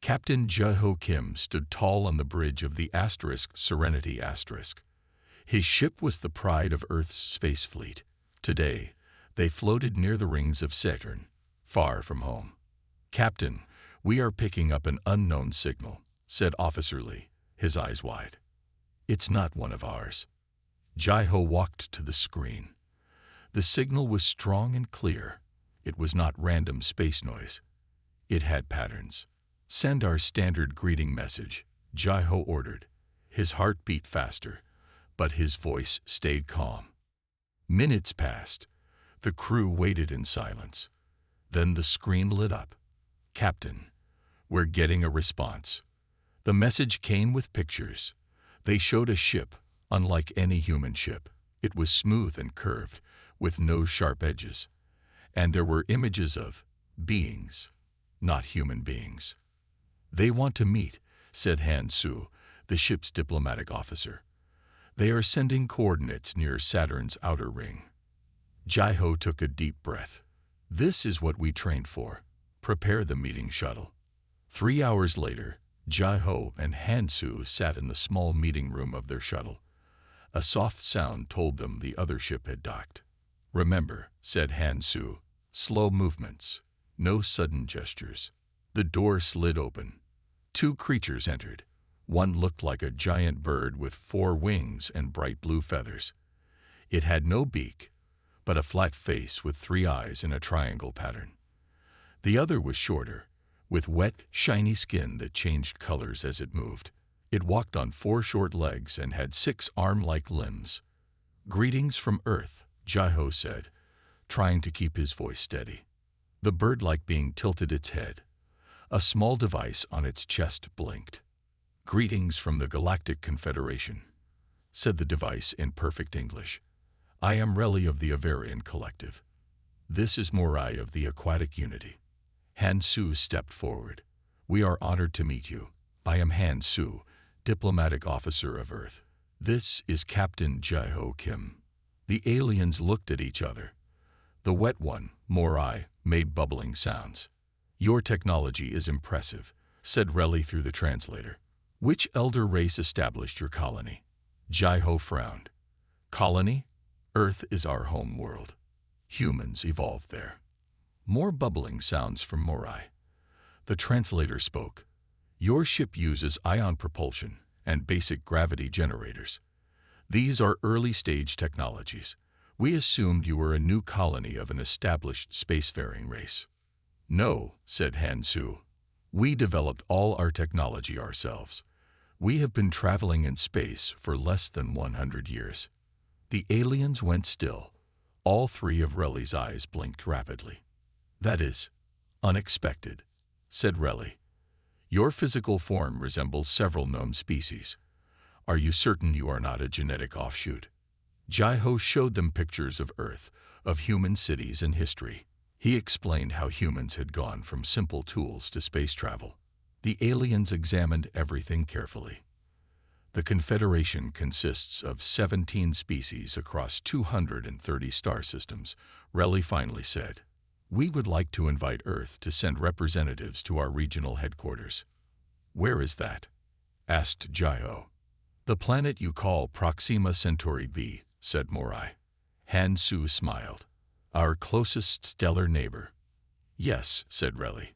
Captain Jeho Kim stood tall on the bridge of the Serenity. His ship was the pride of Earth's space fleet. Today, they floated near the rings of Saturn, far from home. "Captain, we are picking up an unknown signal," said Officer Lee, his eyes wide. "It's not one of ours." Jeho walked to the screen. The signal was strong and clear. It was not random space noise. It had patterns. "Send our standard greeting message," Jeho ordered. His heart beat faster, but his voice stayed calm. Minutes passed. The crew waited in silence. Then the screen lit up. "Captain, we're getting a response." The message came with pictures. They showed a ship, unlike any human ship. It was smooth and curved, with no sharp edges. And there were images of beings, not human beings. "They want to meet," said Han Su, the ship's diplomatic officer. "They are sending coordinates near Saturn's outer ring." Jeho took a deep breath. "This is what we trained for. Prepare the meeting shuttle." 3 hours later, Jeho and Han Su sat in the small meeting room of their shuttle. A soft sound told them the other ship had docked. "Remember," said Han Su, "slow movements, no sudden gestures." The door slid open. 2 creatures entered. One looked like a giant bird with 4 wings and bright blue feathers. It had no beak, but a flat face with 3 eyes in a triangle pattern. The other was shorter, with wet, shiny skin that changed colors as it moved. It walked on 4 short legs and had 6 arm-like limbs. "Greetings from Earth," Jeho said, trying to keep his voice steady. The bird-like being tilted its head. A small device on its chest blinked. "Greetings from the Galactic Confederation," said the device in perfect English. "I am Relly of the Avarian Collective. This is Morai of the Aquatic Unity." Han Su stepped forward. "We are honored to meet you. I am Han Su, diplomatic officer of Earth. This is Captain Jeho Kim." The aliens looked at each other. The wet one, Morai, made bubbling sounds. "Your technology is impressive," said Relly through the translator. "Which elder race established your colony?" Jeho frowned. "Colony? Earth is our home world. Humans evolved there." More bubbling sounds from Morai. The translator spoke. "Your ship uses ion propulsion and basic gravity generators. These are early-stage technologies. We assumed you were a new colony of an established spacefaring race." "No," said Han Su. "We developed all our technology ourselves. We have been traveling in space for less than 100 years." The aliens went still. All 3 of Relly's eyes blinked rapidly. "That is unexpected," said Relly. "Your physical form resembles several known species. Are you certain you are not a genetic offshoot?" Jeho showed them pictures of Earth, of human cities and history. He explained how humans had gone from simple tools to space travel. The aliens examined everything carefully. "The Confederation consists of 17 species across 230 star systems," Relly finally said. "We would like to invite Earth to send representatives to our regional headquarters." "Where is that?" asked Jeho. "The planet you call Proxima Centauri b," said Morai. Han Su smiled. "Our closest stellar neighbor." "Yes," said Relly.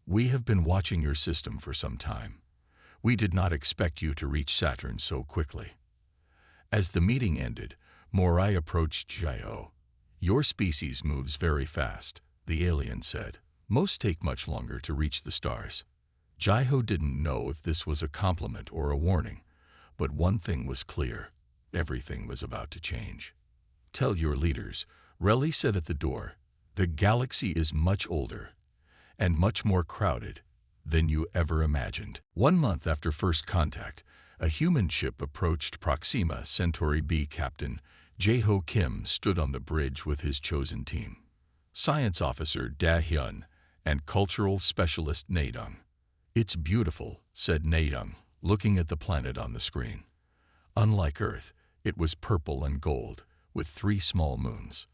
"We have been watching your system for some time. We did not expect you to reach Saturn so quickly." As the meeting ended, Morai approached Jeho. "Your species moves very fast," the alien said. "Most take much longer to reach the stars." Jeho didn't know if this was a compliment or a warning, but one thing was clear: everything was about to change. "Tell your leaders," Relly said at the door, "the galaxy is much older and much more crowded than you ever imagined." 1 month after first contact, a human ship approached Proxima Centauri b. Captain Jeho Kim stood on the bridge with his chosen team: Science Officer Da Hyun and Cultural Specialist Naedong. "It's beautiful," said Naedong, looking at the planet on the screen. Unlike Earth, it was purple and gold, with 3 small moons.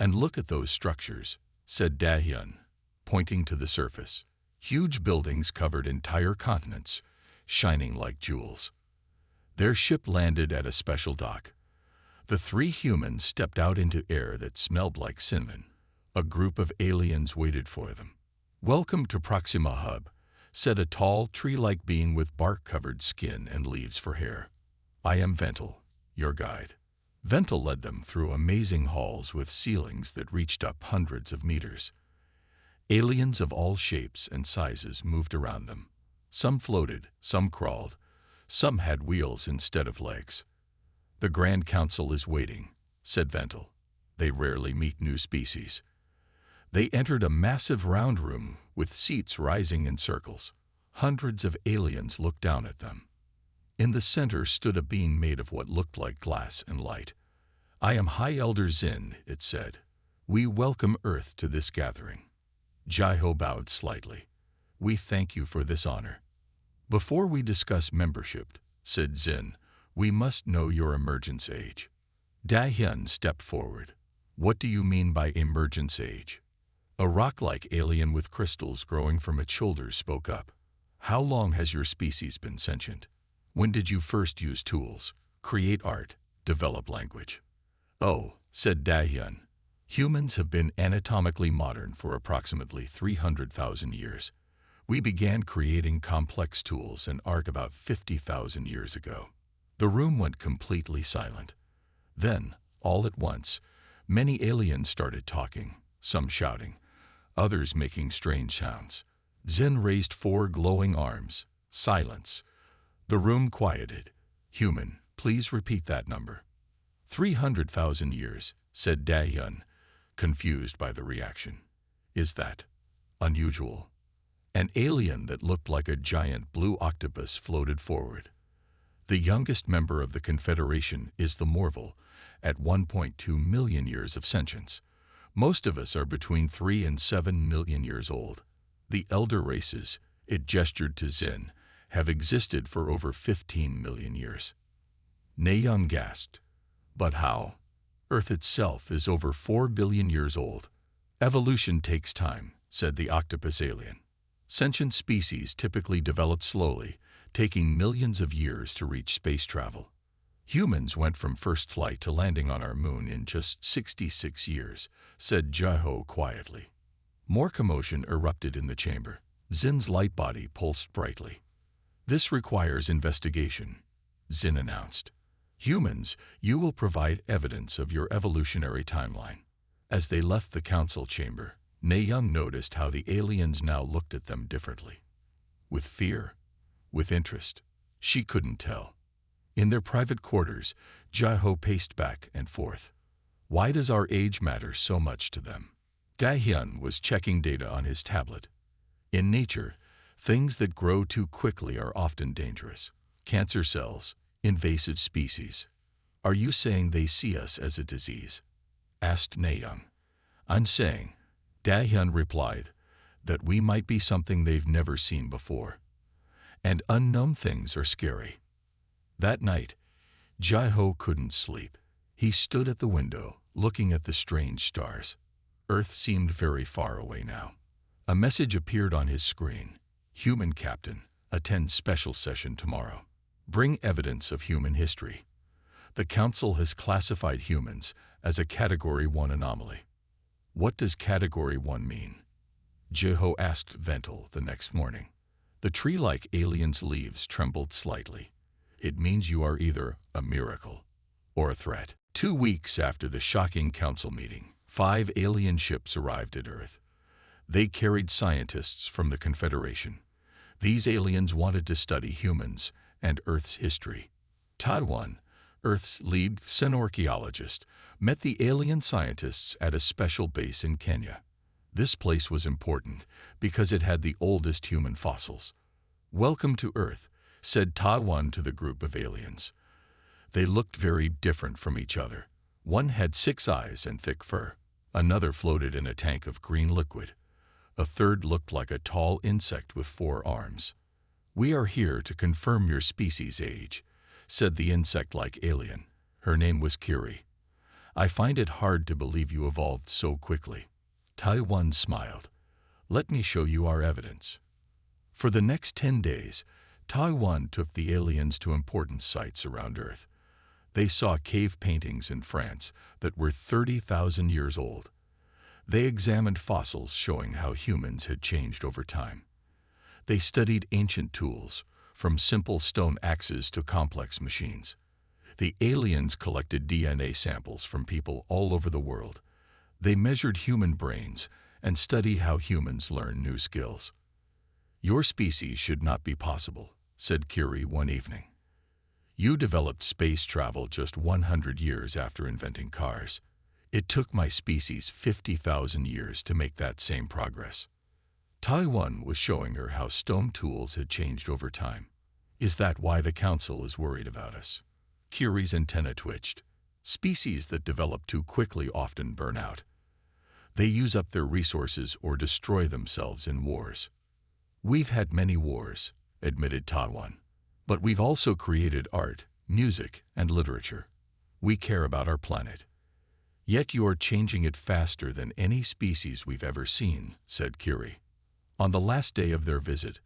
"And look at those structures," said Da Hyun, pointing to the surface. Huge buildings covered entire continents, shining like jewels. Their ship landed at a special dock. The three humans stepped out into air that smelled like cinnamon. A group of aliens waited for them. "Welcome to Proxima Hub," said a tall, tree-like being with bark-covered skin and leaves for hair. "I am Ventil, your guide." Ventil led them through amazing halls with ceilings that reached up hundreds of meters. Aliens of all shapes and sizes moved around them. Some floated, some crawled, some had wheels instead of legs. "The Grand Council is waiting," said Ventil. "They rarely meet new species." They entered a massive round room with seats rising in circles. Hundreds of aliens looked down at them. In the center stood a being made of what looked like glass and light. "I am High Elder Zin," it said. "We welcome Earth to this gathering." Jaiho bowed slightly. "We thank you for this honor." "Before we discuss membership," said Zin, "we must know your emergence age." Dahyun stepped forward. "What do you mean by emergence age?" A rock-like alien with crystals growing from its shoulders spoke up. "How long has your species been sentient? When did you first use tools, create art, develop language?" "Oh," said Dahyun, "humans have been anatomically modern for approximately 300,000 years. We began creating complex tools and art about 50,000 years ago." The room went completely silent. Then, all at once, many aliens started talking, some shouting, others making strange sounds. Zin raised 4 glowing arms. Silence. The room quieted. "Human, please repeat that number." 300,000 years, said Dahyun, confused by the reaction. "Is that unusual?" An alien that looked like a giant blue octopus floated forward. "The youngest member of the Confederation is the Morval, at 1.2 million years of sentience. Most of us are between 3 and 7 million years old. The elder races," it gestured to Zin, "have existed for over 15 million years." Naeyoung gasped. "But how? Earth itself is over 4 billion years old." "Evolution takes time," said the octopus alien. "Sentient species typically develop slowly, taking millions of years to reach space travel. Humans went from first flight to landing on our moon in just 66 years, said Jaiho quietly. More commotion erupted in the chamber. Zin's light body pulsed brightly. "This requires investigation," Zin announced. "Humans, you will provide evidence of your evolutionary timeline." As they left the council chamber, Naeyoung noticed how the aliens now looked at them differently. With fear, with interest, she couldn't tell. In their private quarters, Jaiho paced back and forth. Why does our age matter so much to them? Dahyun was checking data on his tablet. In nature, things that grow too quickly are often dangerous. Cancer cells, invasive species. "Are you saying they see us as a disease?" asked Naeyoung. "I'm saying," Dahyun replied, "that we might be something they've never seen before. And unknown things are scary." That night, Jaiho couldn't sleep. He stood at the window, looking at the strange stars. Earth seemed very far away now. A message appeared on his screen. "Human Captain, attend special session tomorrow. Bring evidence of human history. The Council has classified humans as a Category 1 anomaly." "What does Category 1 mean?" Jaiho asked Ventil the next morning. The tree-like alien's leaves trembled slightly. "It means you are either a miracle or a threat." 2 weeks after the shocking council meeting, 5 alien ships arrived at Earth. They carried scientists from the Confederation. These aliens wanted to study humans and Earth's history. Taiwan, Earth's lead xenorchaeologist, met the alien scientists at a special base in Kenya. This place was important because it had the oldest human fossils. "Welcome to Earth," said Taiwan to the group of aliens. They looked very different from each other. One had 6 eyes and thick fur. Another floated in a tank of green liquid. A third looked like a tall insect with 4 arms. "We are here to confirm your species age," said the insect-like alien. Her name was Kiri. "I find it hard to believe you evolved so quickly." Taiwan smiled. "Let me show you our evidence." For the next 10 days, Taiwan took the aliens to important sites around Earth. They saw cave paintings in France that were 30,000 years old. They examined fossils showing how humans had changed over time. They studied ancient tools, from simple stone axes to complex machines. The aliens collected DNA samples from people all over the world. They measured human brains and studied how humans learn new skills. "Your species should not be possible," said Curie one evening. "You developed space travel just 100 years after inventing cars. It took my species 50,000 years to make that same progress." Taiwan was showing her how stone tools had changed over time. "Is that why the Council is worried about us?" Curie's antenna twitched. "Species that develop too quickly often burn out. They use up their resources or destroy themselves in wars." "We've had many wars," admitted Taiwan. "But we've also created art, music, and literature. We care about our planet." "Yet you're changing it faster than any species we've ever seen," said Curie. On the last day of their visit,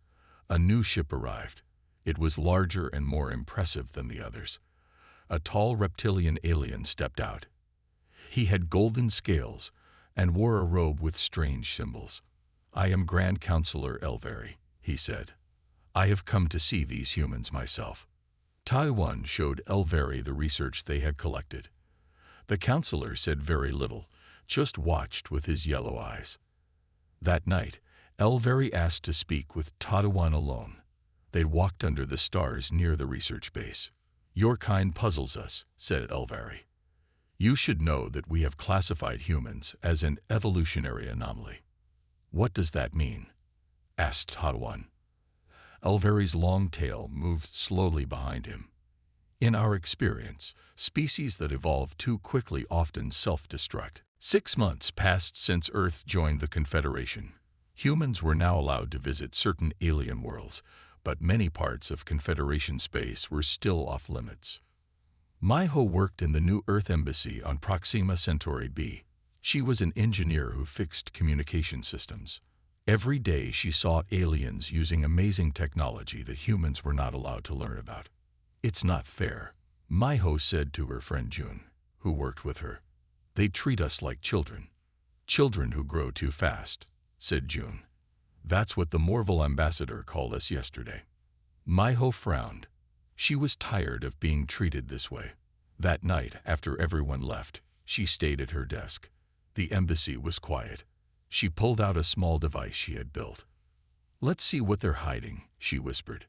a new ship arrived. It was larger and more impressive than the others. A tall reptilian alien stepped out. He had golden scales and wore a robe with strange symbols. "I am Grand Counselor Elveri," he said. "I have come to see these humans myself." Taiwan showed Elveri the research they had collected. The counselor said very little, just watched with his yellow eyes. That night, Elveri asked to speak with Taiwan alone. They walked under the stars near the research base. "Your kind puzzles us," said Elveri. "You should know that we have classified humans as an evolutionary anomaly." "What does that mean?" asked Taiwan. Elveri's long tail moved slowly behind him. "In our experience, species that evolve too quickly often self-destruct. 6 months passed since Earth joined the Confederation. Humans were now allowed to visit certain alien worlds, but many parts of Confederation space were still off limits. Maiho worked in the new Earth Embassy on Proxima Centauri b. She was an engineer who fixed communication systems. Every day she saw aliens using amazing technology that humans were not allowed to learn about. "It's not fair," Maiho said to her friend June, who worked with her. "They treat us like children." "Children who grow too fast," said June. "That's what the Morville ambassador called us yesterday." Maiho frowned. She was tired of being treated this way. That night, after everyone left, she stayed at her desk. The embassy was quiet. She pulled out a small device she had built. "Let's see what they're hiding," she whispered.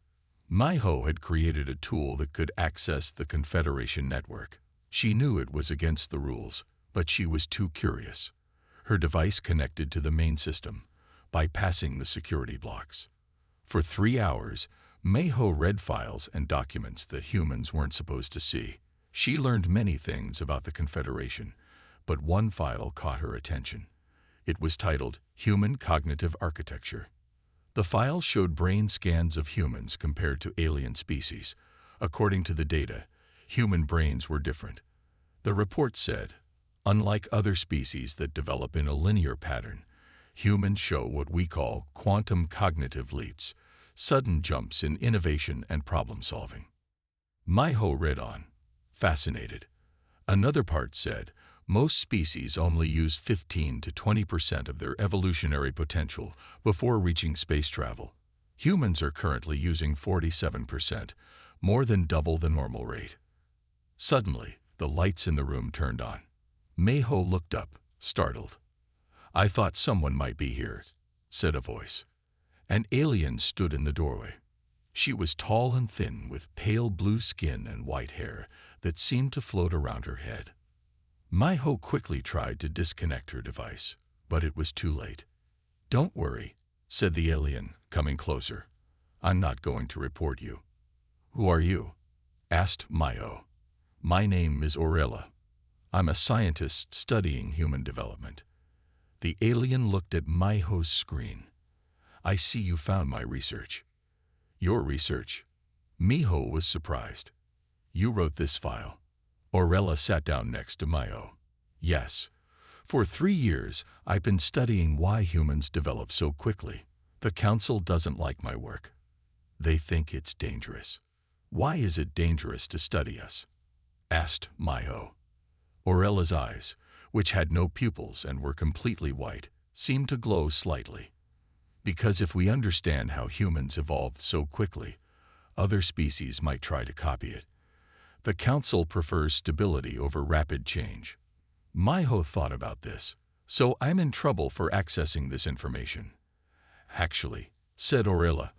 Maiho had created a tool that could access the Confederation network. She knew it was against the rules, but she was too curious. Her device connected to the main system, bypassing the security blocks. For 3 hours, Maiho read files and documents that humans weren't supposed to see. She learned many things about the Confederation, but one file caught her attention. It was titled Human Cognitive Architecture. The file showed brain scans of humans compared to alien species. According to the data, human brains were different. The report said, "Unlike other species that develop in a linear pattern, humans show what we call quantum cognitive leaps, sudden jumps in innovation and problem-solving." Maiho read on, fascinated. Another part said, "Most species only use 15 to 20% of their evolutionary potential before reaching space travel. Humans are currently using 47%, more than double the normal rate." Suddenly, the lights in the room turned on. Maiho looked up, startled. "I thought someone might be here," said a voice. An alien stood in the doorway. She was tall and thin, with pale blue skin and white hair that seemed to float around her head. Maiho quickly tried to disconnect her device, but it was too late. "Don't worry," said the alien, coming closer. "I'm not going to report you." "Who are you?" asked Maiho. "My name is Orella. I'm a scientist studying human development." The alien looked at Maiho's screen. "I see you found my research." "Your research?" Maiho was surprised. "You wrote this file?" Orella sat down next to Maiho. "Yes. For 3 years, I've been studying why humans develop so quickly. The council doesn't like my work. They think it's dangerous. Why is it dangerous to study us? Asked Myho. Aurella's eyes, which had no pupils and were completely white, seemed to glow slightly. Because if we understand how humans evolved so quickly, other species might try to copy it. The council prefers stability over rapid change. Myho thought about this, so I'm in trouble for accessing this information. Actually, said Orella,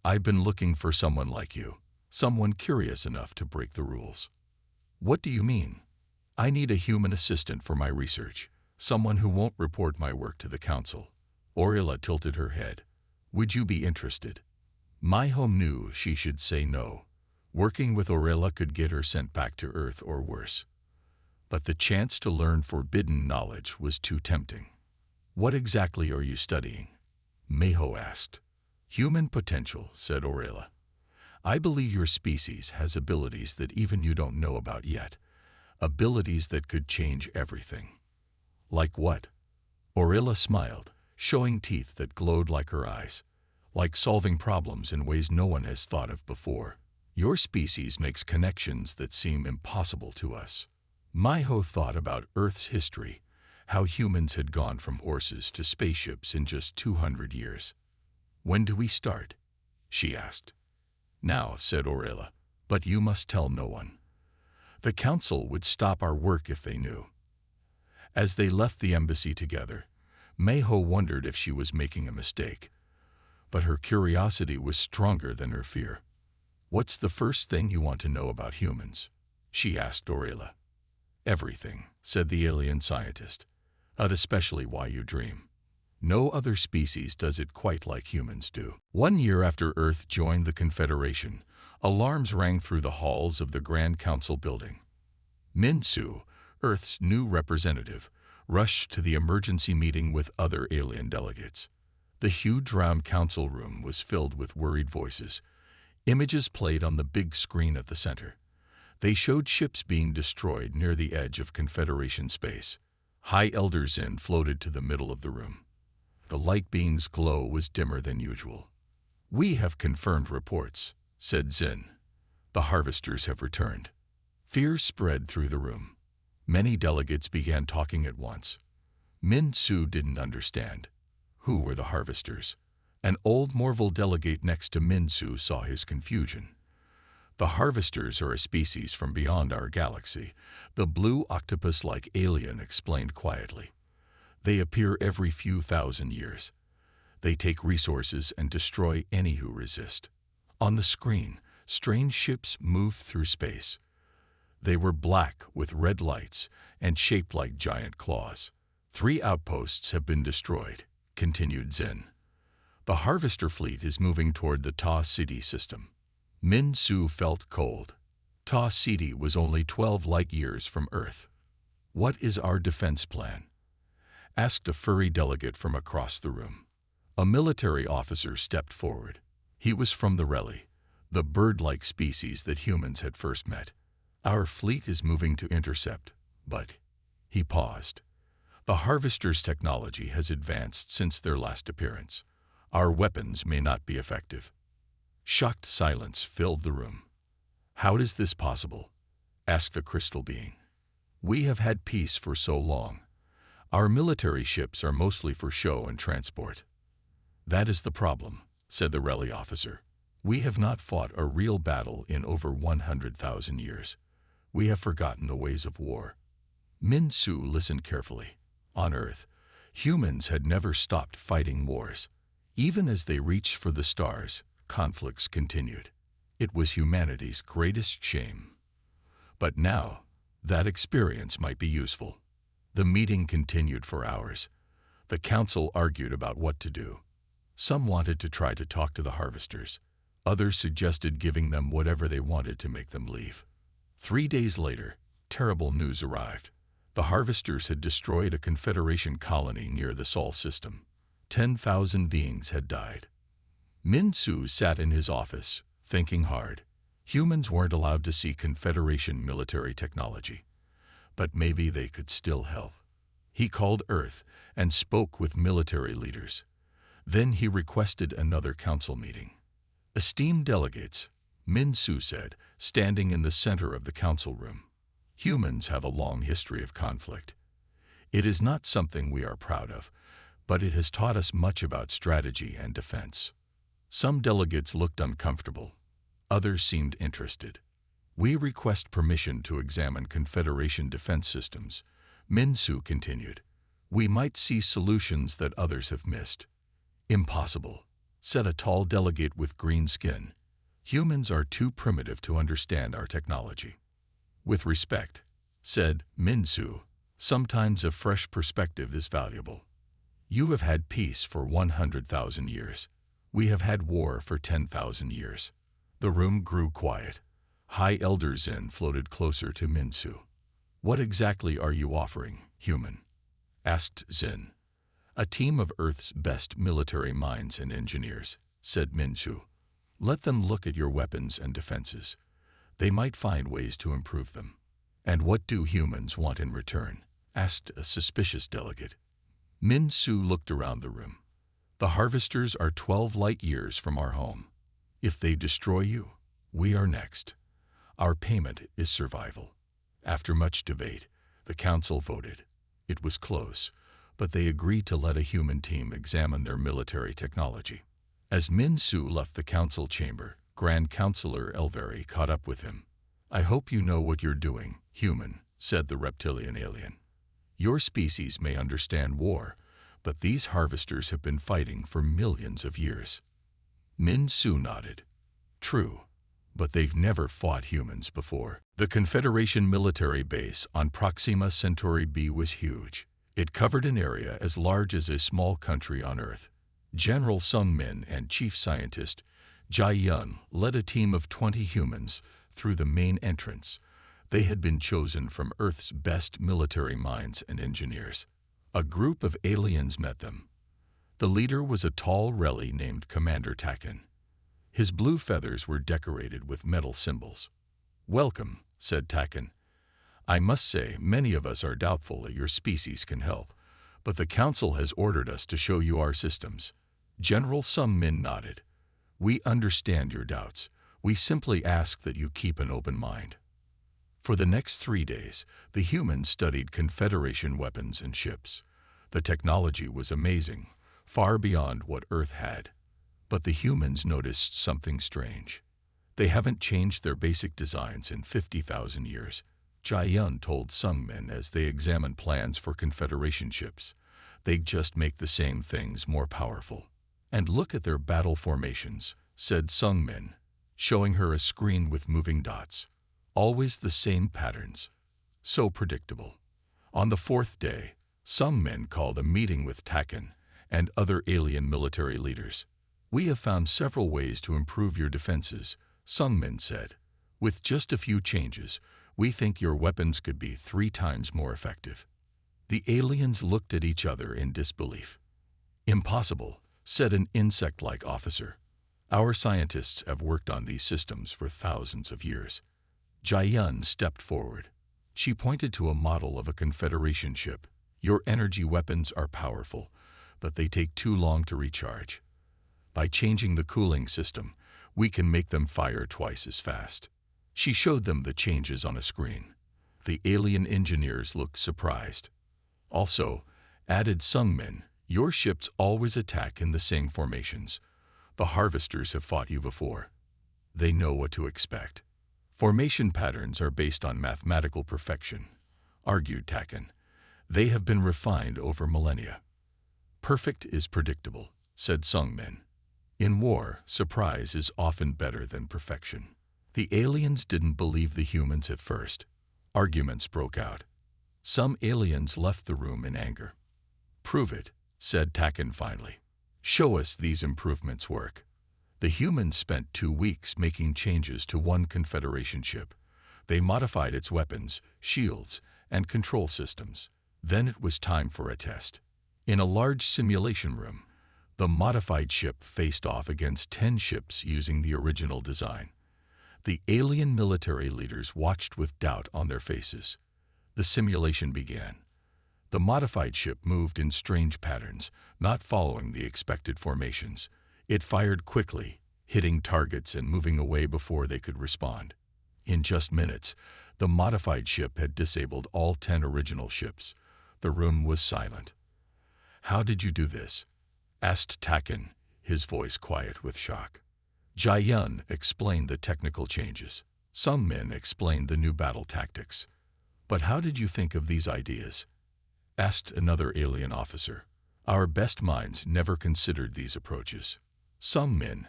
I've been looking for someone like you, someone curious enough to break the rules. What do you mean? I need a human assistant for my research, someone who won't report my work to the council. Orella tilted her head. Would you be interested? Myho knew she should say no. Working with Orella could get her sent back to Earth or worse. But the chance to learn forbidden knowledge was too tempting. What exactly are you studying? Myho asked. Human potential, said Orella. I believe your species has abilities that even you don't know about yet. Abilities that could change everything. Like what? Orella smiled, showing teeth that glowed like her eyes. Like solving problems in ways no one has thought of before. Your species makes connections that seem impossible to us. Myho thought about Earth's history, how humans had gone from horses to spaceships in just 200 years. When do we start? She asked. Now, said Orella, but you must tell no one. The council would stop our work if they knew. As they left the embassy together, Myho wondered if she was making a mistake. But her curiosity was stronger than her fear. What's the first thing you want to know about humans? She asked Orella. Everything, said the alien scientist, but especially why you dream. No other species does it quite like humans do. 1 year after Earth joined the Confederation, alarms rang through the halls of the Grand Council building. Min-Su, Earth's new representative, rushed to the emergency meeting with other alien delegates. The huge round council room was filled with worried voices. Images played on the big screen at the center. They showed ships being destroyed near the edge of Confederation space. High Elder Zin floated to the middle of the room. The light being's glow was dimmer than usual. We have confirmed reports, said Zin. The harvesters have returned. Fear spread through the room. Many delegates began talking at once. Min-Su didn't understand. Who were the harvesters? An old Morval delegate next to Min-Su saw his confusion. The harvesters are a species from beyond our galaxy, the blue octopus-like alien explained quietly. They appear every few thousand years. They take resources and destroy any who resist. On the screen, strange ships moved through space. They were black with red lights and shaped like giant claws. 3 outposts have been destroyed, continued Zin. The harvester fleet is moving toward the Ta City system. Min-Su felt cold. Ta City was only 12 light years from Earth. What is our defense plan? Asked a furry delegate from across the room. A military officer stepped forward. He was from the Reli, the bird-like species that humans had first met. Our fleet is moving to intercept, but... He paused. The harvester's technology has advanced since their last appearance. Our weapons may not be effective. Shocked silence filled the room. How is this possible? Asked a crystal being. We have had peace for so long. Our military ships are mostly for show and transport. That is the problem, said the Reli officer. We have not fought a real battle in over 100,000 years. We have forgotten the ways of war. Min-Su listened carefully. On Earth, humans had never stopped fighting wars. Even as they reached for the stars, conflicts continued. It was humanity's greatest shame. But now, that experience might be useful. The meeting continued for hours. The council argued about what to do. Some wanted to try to talk to the harvesters. Others suggested giving them whatever they wanted to make them leave. 3 days later, terrible news arrived. The harvesters had destroyed a Confederation colony near the Sol system. 10,000 beings had died. Min-Su sat in his office, thinking hard. Humans weren't allowed to see Confederation military technology. But maybe they could still help. He called Earth and spoke with military leaders. Then he requested another council meeting. "Esteemed delegates," Min Su said, standing in the center of the council room, "humans have a long history of conflict. It is not something we are proud of, but it has taught us much about strategy and defense." Some delegates looked uncomfortable. Others seemed interested. "We request permission to examine Confederation defense systems," Min Su continued. "We might see solutions that others have missed." "Impossible," said a tall delegate with green skin. "Humans are too primitive to understand our technology." "With respect," said Min Su, "sometimes a fresh perspective is valuable. You have had peace for 100,000 years. We have had war for 10,000 years." The room grew quiet. High Elder Zin floated closer to Min Su. "What exactly are you offering, human?" asked Zin. "A team of Earth's best military minds and engineers," said Min Su. "Let them look at your weapons and defenses. They might find ways to improve them." "And what do humans want in return?" asked a suspicious delegate. Min Su looked around the room. "The harvesters are 12 light years from our home. If they destroy you, we are next. Our payment is survival." After much debate, the council voted. It was close, but they agreed to let a human team examine their military technology. As Min Su left the council chamber, Grand Counselor Elveri caught up with him. "I hope you know what you're doing, human," said the reptilian alien. "Your species may understand war, but these harvesters have been fighting for millions of years." Min Su nodded. "True, but they've never fought humans before." The Confederation military base on Proxima Centauri b was huge. It covered an area as large as a small country on Earth. General Sung Min and Chief Scientist Jai Yun led a team of 20 humans through the main entrance. They had been chosen from Earth's best military minds and engineers. A group of aliens met them. The leader was a tall Reli named Commander Taken. His blue feathers were decorated with metal symbols. "Welcome," said Taken. "I must say, many of us are doubtful that your species can help, but the Council has ordered us to show you our systems." General Sung Min nodded. "We understand your doubts. We simply ask that you keep an open mind." For the next 3 days, the humans studied Confederation weapons and ships. The technology was amazing, far beyond what Earth had. But the humans noticed something strange. "They haven't changed their basic designs in 50,000 years," Jai Yun told Sung Min as they examined plans for Confederation ships. "They just make the same things more powerful." "And look at their battle formations," said Sung Min, showing her a screen with moving dots. "Always the same patterns. So predictable." On the 4th day, Sung Min called a meeting with Taken and other alien military leaders. "We have found several ways to improve your defenses," Sung Min said. "With just a few changes, we think your weapons could be 3 times more effective." The aliens looked at each other in disbelief. "Impossible," said an insect-like officer. "Our scientists have worked on these systems for thousands of years." Jai Yun stepped forward. She pointed to a model of a Confederation ship. "Your energy weapons are powerful, but they take too long to recharge. By changing the cooling system, we can make them fire twice as fast." She showed them the changes on a screen. The alien engineers looked surprised. "Also," added Sung Min, "your ships always attack in the same formations. The harvesters have fought you before. They know what to expect." "Formation patterns are based on mathematical perfection," argued Taken. "They have been refined over millennia." "Perfect is predictable," said Sung Min. "In war, surprise is often better than perfection." The aliens didn't believe the humans at first. Arguments broke out. Some aliens left the room in anger. "Prove it," said Taken finally. "Show us these improvements work." The humans spent 2 weeks making changes to one Confederation ship. They modified its weapons, shields, and control systems. Then it was time for a test. In a large simulation room, the modified ship faced off against 10 ships using the original design. The alien military leaders watched with doubt on their faces. The simulation began. The modified ship moved in strange patterns, not following the expected formations. It fired quickly, hitting targets and moving away before they could respond. In just minutes, the modified ship had disabled all 10 original ships. The room was silent. "How did you do this?" asked Taken, his voice quiet with shock. Jai-yun explained the technical changes. Some men explained the new battle tactics. "But how did you think of these ideas?" asked another alien officer. "Our best minds never considered these approaches." Some men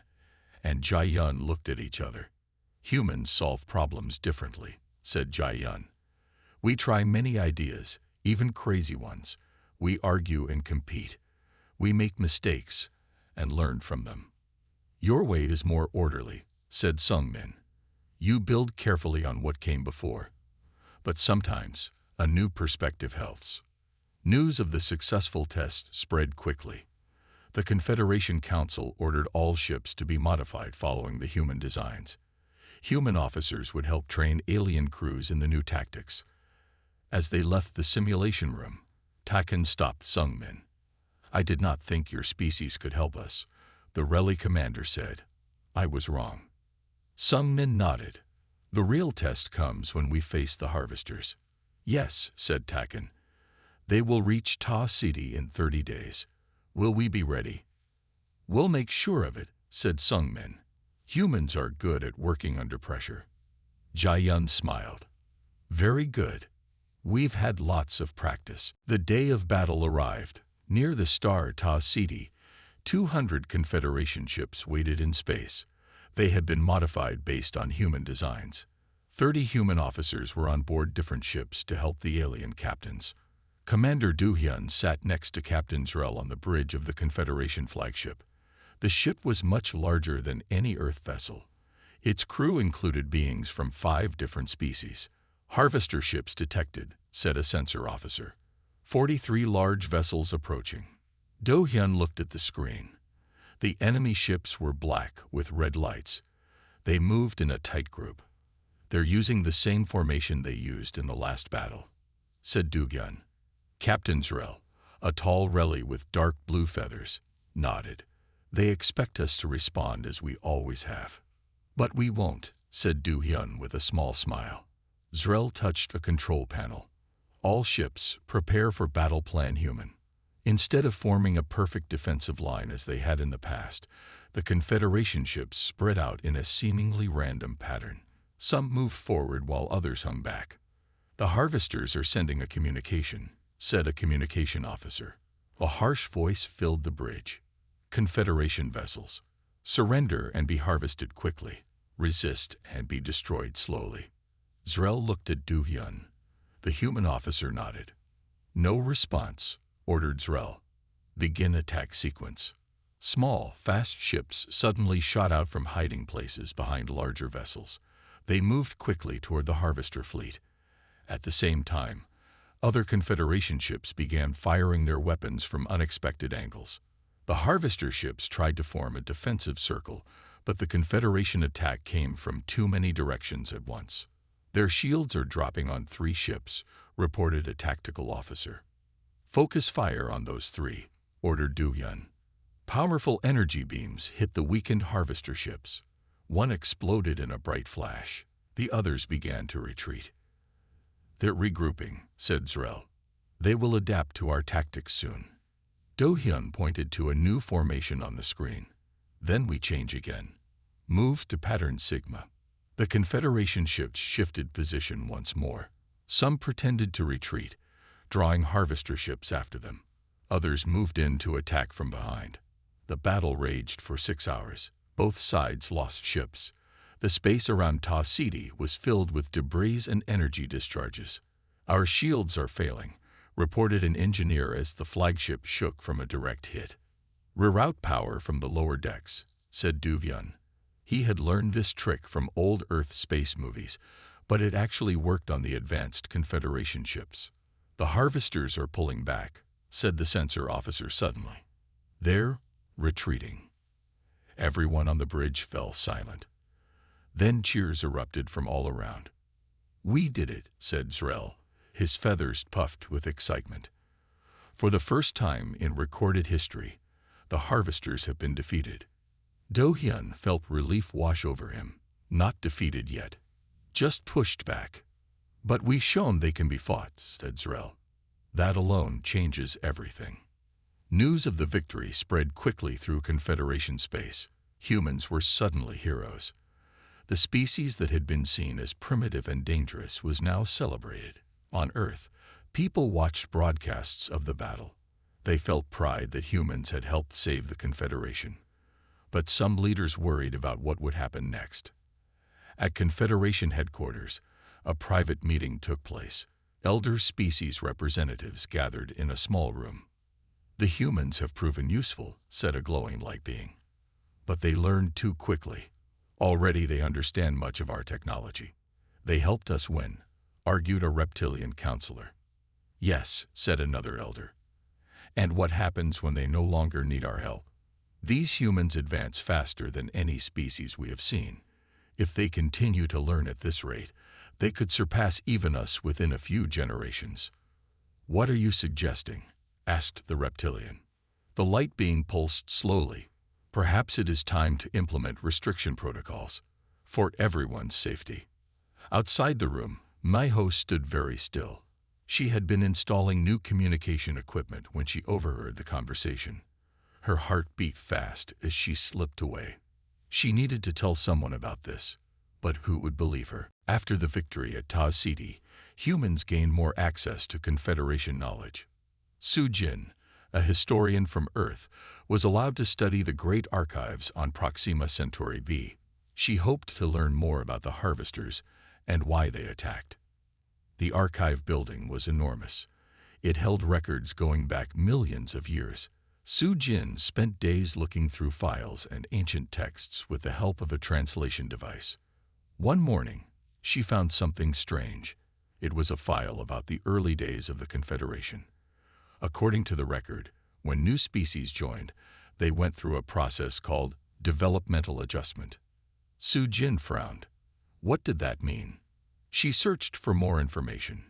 and Jai-yun looked at each other. "Humans solve problems differently," said Jai-yun. "We try many ideas, even crazy ones. We argue and compete. We make mistakes and learn from them." "Your way is more orderly," said Sung Min. "You build carefully on what came before. But sometimes a new perspective helps." News of the successful test spread quickly. The Confederation Council ordered all ships to be modified following the human designs. Human officers would help train alien crews in the new tactics. As they left the simulation room, Taken stopped Sung Min. "I did not think your species could help us," the Reli commander said. "I was wrong." Sung Min nodded. "The real test comes when we face the harvesters." "Yes," said Taken. "They will reach Ta City in 30 days. Will we be ready?" "We'll make sure of it," said Sung Min. "Humans are good at working under pressure." Jai-yun smiled. "Very good. We've had lots of practice." The day of battle arrived. Near the star Ta City, 200 Confederation ships waited in space. They had been modified based on human designs. 30 human officers were on board different ships to help the alien captains. Commander Do-hyun sat next to Captain Zrel on the bridge of the Confederation flagship. The ship was much larger than any Earth vessel. Its crew included beings from 5 different species. "Harvester ships detected," said a sensor officer. 43 large vessels approaching. Do-hyun looked at the screen. The enemy ships were black with red lights. They moved in a tight group. "They're using the same formation they used in the last battle," said Do-hyun. Captain Zrel, a tall Reli with dark blue feathers, nodded. "They expect us to respond as we always have." "But we won't," said Do-hyun with a small smile. Zrel touched a control panel. "All ships, prepare for battle plan human." Instead of forming a perfect defensive line as they had in the past, the Confederation ships spread out in a seemingly random pattern. Some moved forward while others hung back. "The harvesters are sending a communication," said a communication officer. A harsh voice filled the bridge. "Confederation vessels, surrender and be harvested quickly. Resist and be destroyed slowly." Zrel looked at Do-hyun. The human officer nodded. "No response," ordered Zrel. "Begin attack sequence." Small, fast ships suddenly shot out from hiding places behind larger vessels. They moved quickly toward the harvester fleet. At the same time, other Confederation ships began firing their weapons from unexpected angles. The harvester ships tried to form a defensive circle, but the Confederation attack came from too many directions at once. "Their shields are dropping on 3 ships," reported a tactical officer. "Focus fire on those 3, ordered Do-hyun. Powerful energy beams hit the weakened harvester ships. One exploded in a bright flash. The others began to retreat. "They're regrouping," said Zrel. "They will adapt to our tactics soon." Do-hyun pointed to a new formation on the screen. "Then we change again. Move to pattern Sigma." The Confederation ships shifted position once more. Some pretended to retreat, drawing harvester ships after them. Others moved in to attack from behind. The battle raged for 6 hours. Both sides lost ships. The space around Ta City was filled with debris and energy discharges. "Our shields are failing," reported an engineer as the flagship shook from a direct hit. "Reroute power from the lower decks," said Do-hyun. He had learned this trick from old Earth space movies, but it actually worked on the advanced Confederation ships. "The harvesters are pulling back," said the sensor officer suddenly. "They're retreating." Everyone on the bridge fell silent. Then cheers erupted from all around. "We did it," said Zrel, his feathers puffed with excitement. For the first time in recorded history, the harvesters have been defeated. Do-hyun felt relief wash over him. Not defeated yet, just pushed back. But we've shown they can be fought, said Zrel. That alone changes everything. News of the victory spread quickly through Confederation space. Humans were suddenly heroes. The species that had been seen as primitive and dangerous was now celebrated. On Earth, people watched broadcasts of the battle. They felt pride that humans had helped save the Confederation. But some leaders worried about what would happen next. At Confederation headquarters, a private meeting took place. Elder species representatives gathered in a small room. The humans have proven useful, said a glowing light being. But they learned too quickly. Already they understand much of our technology. They helped us win, argued a reptilian counselor. Yes, said another elder. And what happens when they no longer need our help? These humans advance faster than any species we have seen. If they continue to learn at this rate, they could surpass even us within a few generations. What are you suggesting? Asked the reptilian. The light being pulsed slowly. Perhaps it is time to implement restriction protocols for everyone's safety. Outside the room, my host stood very still. She had been installing new communication equipment when she overheard the conversation. Her heart beat fast as she slipped away. She needed to tell someone about this, but who would believe her? After the victory at Tau Ceti, humans gained more access to Confederation knowledge. Su-jin, a historian from Earth, was allowed to study the great archives on Proxima Centauri b. She hoped to learn more about the harvesters and why they attacked. The archive building was enormous. It held records going back millions of years. Su-jin spent days looking through files and ancient texts with the help of a translation device. One morning, she found something strange. It was a file about the early days of the Confederation. According to the record, when new species joined, they went through a process called developmental adjustment. Su-jin frowned. What did that mean? She searched for more information.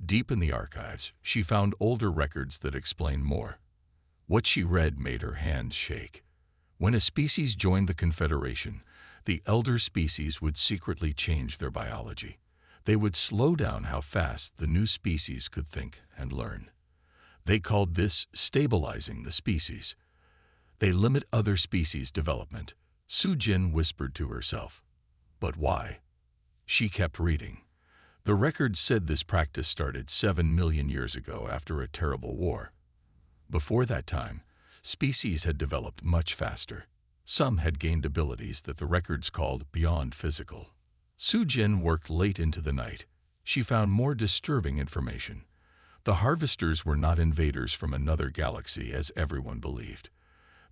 Deep in the archives, she found older records that explained more. What she read made her hands shake. When a species joined the Confederation, the elder species would secretly change their biology. They would slow down how fast the new species could think and learn. They called this stabilizing the species. They limit other species' development. Su-jin whispered to herself. But why? She kept reading. The records said this practice started 7 million years ago after a terrible war. Before that time, species had developed much faster. Some had gained abilities that the records called beyond physical. Su-jin worked late into the night. She found more disturbing information. The harvesters were not invaders from another galaxy as everyone believed.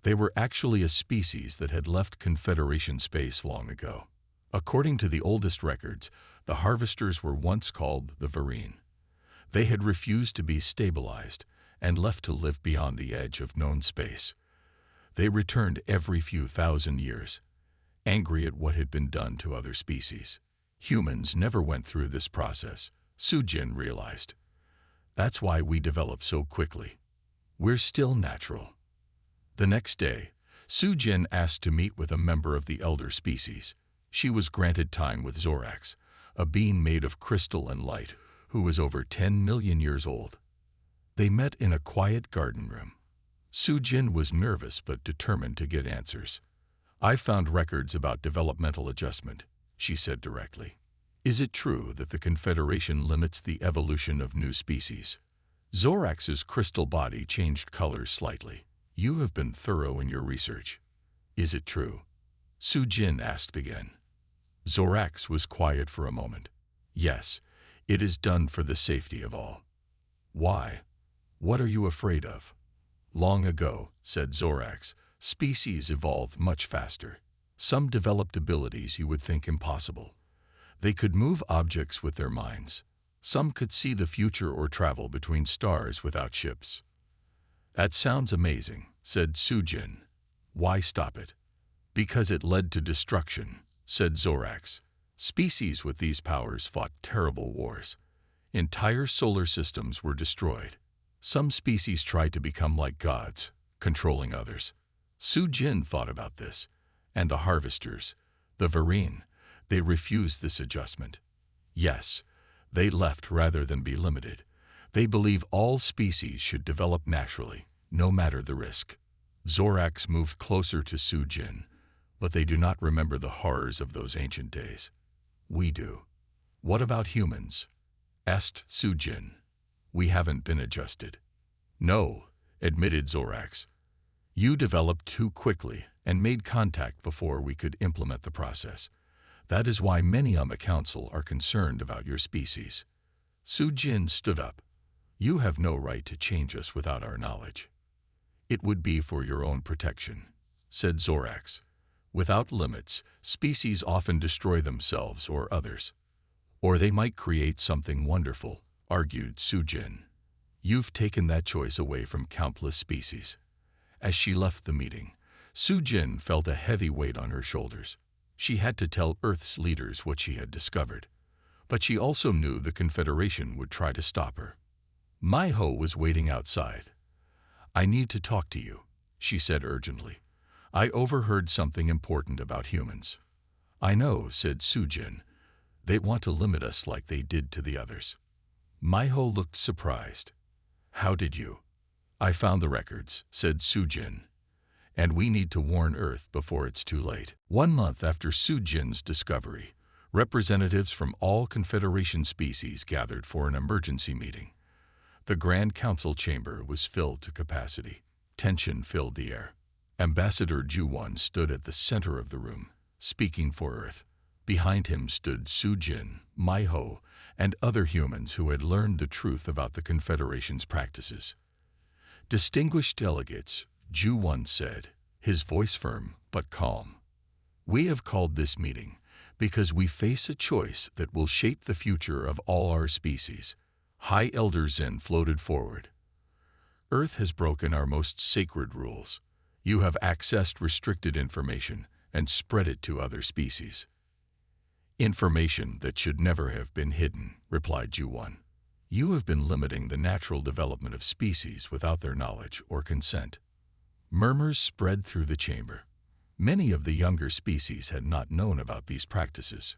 They were actually a species that had left Confederation space long ago. According to the oldest records, the harvesters were once called the Varine. They had refused to be stabilized and left to live beyond the edge of known space. They returned every few thousand years, angry at what had been done to other species. Humans never went through this process, Su-jin realized. That's why we develop so quickly. We're still natural. The next day, Su-jin asked to meet with a member of the elder species. She was granted time with Zorax, a being made of crystal and light, who was over 10 million years old. They met in a quiet garden room. Su-jin was nervous but determined to get answers. I found records about developmental adjustment, she said directly. Is it true that the Confederation limits the evolution of new species? Zorax's crystal body changed colors slightly. You have been thorough in your research. Is it true? Su-jin asked again. Zorax was quiet for a moment. Yes, it is done for the safety of all. Why? What are you afraid of? Long ago, said Zorax, species evolved much faster. Some developed abilities you would think impossible. They could move objects with their minds. Some could see the future or travel between stars without ships. That sounds amazing, said Su-jin. Why stop it? Because it led to destruction, said Zorax. Species with these powers fought terrible wars. Entire solar systems were destroyed. Some species try to become like gods, controlling others. Su Jin thought about this, and the harvesters, the Varine, they refused this adjustment. Yes, they left rather than be limited. They believe all species should develop naturally, no matter the risk. Zorax moved closer to Su Jin, but they do not remember the horrors of those ancient days. We do. What about humans? Asked Su Jin. We haven't been adjusted. No, admitted Zorax. You developed too quickly and made contact before we could implement the process. That is why many on the council are concerned about your species. Su Jin stood up. You have no right to change us without our knowledge. It would be for your own protection, said Zorax. Without limits, species often destroy themselves or others. Or they might create something wonderful, argued Su Jin. You've taken that choice away from countless species. As she left the meeting, Su Jin felt a heavy weight on her shoulders. She had to tell Earth's leaders what she had discovered, but she also knew the Confederation would try to stop her. Mai Ho was waiting outside. I need to talk to you, she said urgently. I overheard something important about humans. I know, said Su Jin. They want to limit us like they did to the others. Mai Ho looked surprised. How did you? I found the records, said Su Jin. And we need to warn Earth before it's too late. 1 month after Su Jin's discovery, representatives from all Confederation species gathered for an emergency meeting. The Grand Council chamber was filled to capacity. Tension filled the air. Ambassador Ju-won stood at the center of the room, speaking for Earth. Behind him stood Su Jin, Mai Ho, and other humans who had learned the truth about the Confederation's practices. Distinguished delegates, Ju-won said, his voice firm but calm. We have called this meeting because we face a choice that will shape the future of all our species. High Elder Zen floated forward. Earth has broken our most sacred rules. You have accessed restricted information and spread it to other species. Information that should never have been hidden, replied Ju-won. You have been limiting the natural development of species without their knowledge or consent. Murmurs spread through the chamber. Many of the younger species had not known about these practices.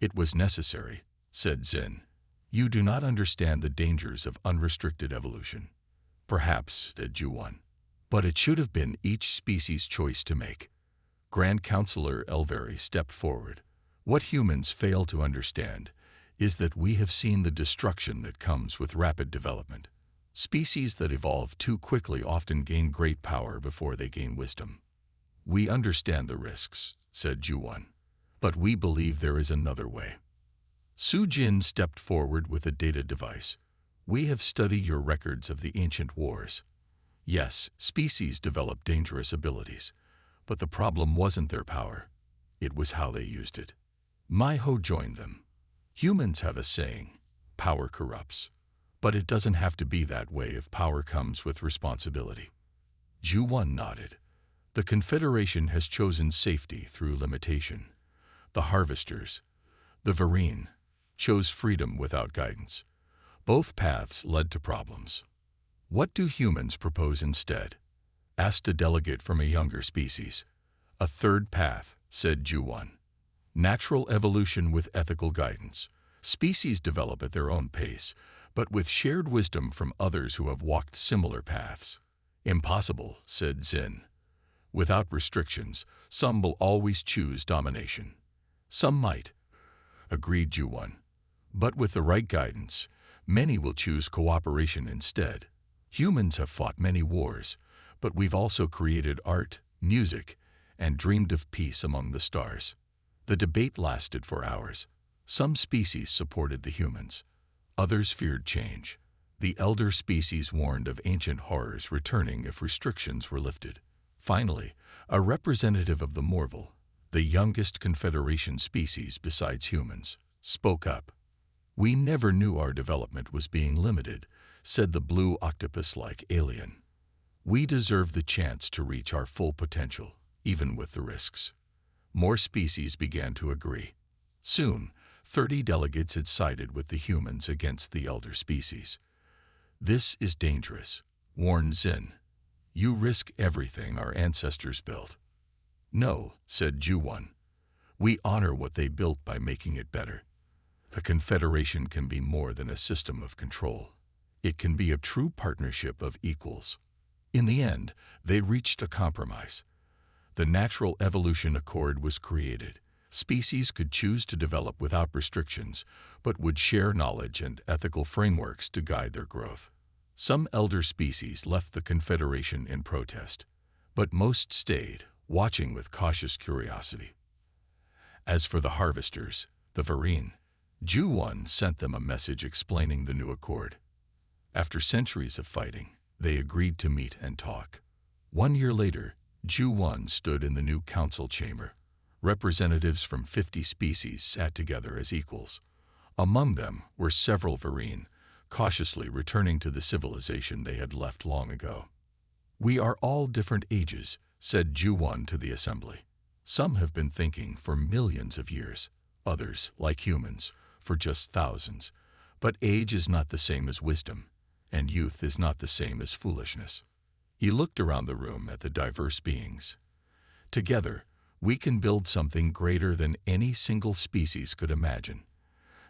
It was necessary, said Zen. You do not understand the dangers of unrestricted evolution. Perhaps, said Ju-won. But it should have been each species' choice to make. Grand Counselor Elveri stepped forward. What humans fail to understand is that we have seen the destruction that comes with rapid development. Species that evolve too quickly often gain great power before they gain wisdom. We understand the risks, said Ju-won, but we believe there is another way. Su Jin stepped forward with a data device. We have studied your records of the ancient wars. Yes, species develop dangerous abilities, but the problem wasn't their power. It was how they used it. Mai Ho joined them. Humans have a saying, power corrupts. But it doesn't have to be that way if power comes with responsibility. Ju-won nodded. The Confederation has chosen safety through limitation. The harvesters, the Varine, chose freedom without guidance. Both paths led to problems. What do humans propose instead? Asked a delegate from a younger species. A third path, said Ju-won. Natural evolution with ethical guidance. Species develop at their own pace, but with shared wisdom from others who have walked similar paths. Impossible, said Zen. Without restrictions, some will always choose domination. Some might, agreed Ju-won. But with the right guidance, many will choose cooperation instead. Humans have fought many wars, but we've also created art, music, and dreamed of peace among the stars. The debate lasted for hours. Some species supported the humans. Others feared change. The elder species warned of ancient horrors returning if restrictions were lifted. Finally, a representative of the Morval, the youngest Confederation species besides humans, spoke up. We never knew our development was being limited, said the blue octopus-like alien. We deserve the chance to reach our full potential, even with the risks. More species began to agree. Soon, 30 delegates had sided with the humans against the elder species. "This is dangerous," warned Zin. "You risk everything our ancestors built." "No," said Ju-1. "We honor what they built by making it better. A confederation can be more than a system of control. It can be a true partnership of equals." In the end, they reached a compromise. The Natural Evolution Accord was created. Species could choose to develop without restrictions, but would share knowledge and ethical frameworks to guide their growth. Some elder species left the Confederation in protest, but most stayed, watching with cautious curiosity. As for the harvesters, the Varine, Ju-1 sent them a message explaining the new accord. After centuries of fighting, they agreed to meet and talk. 1 year later, Ju-1 stood in the new council chamber. Representatives from 50 species sat together as equals. Among them were several Varine, cautiously returning to the civilization they had left long ago. "We are all different ages," said Ju-1 to the assembly. "Some have been thinking for millions of years, others, like humans, for just thousands. But age is not the same as wisdom, and youth is not the same as foolishness." He looked around the room at the diverse beings. "Together, we can build something greater than any single species could imagine,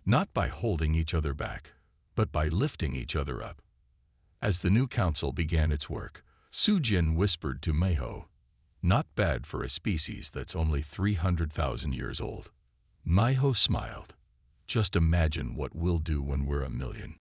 not by holding each other back, but by lifting each other up." As the new council began its work, Sujin whispered to Meiho, "Not bad for a species that's only 300,000 years old." Meiho smiled. "Just imagine what we'll do when we're 1 million.